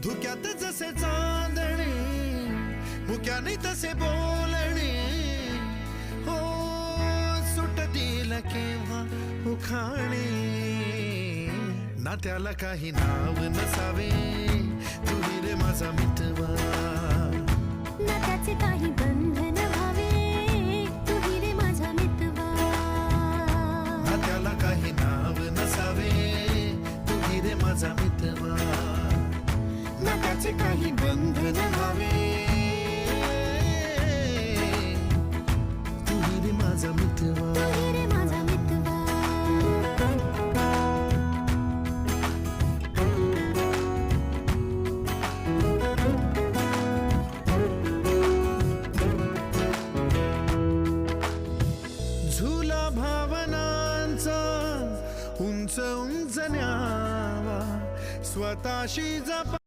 धुक्यात जसे चांदणे मुक्याने तसे बोलणे हो सुटतील केव्हा उखाणे ना त्याला काही नाव नसावे तू रे माझा मितवा ना त्याचे काही बंधन व्हावे तू रे माझा मितवा ना त्याला काही नाव नसावे तू रे माझा मितवा ना त्याचे काही बंधन व्हावे तू रे माझा मितवा तू रे माझा मितवा झुला भावनांचा उंच उंच न्यावा स्वतःशी जपा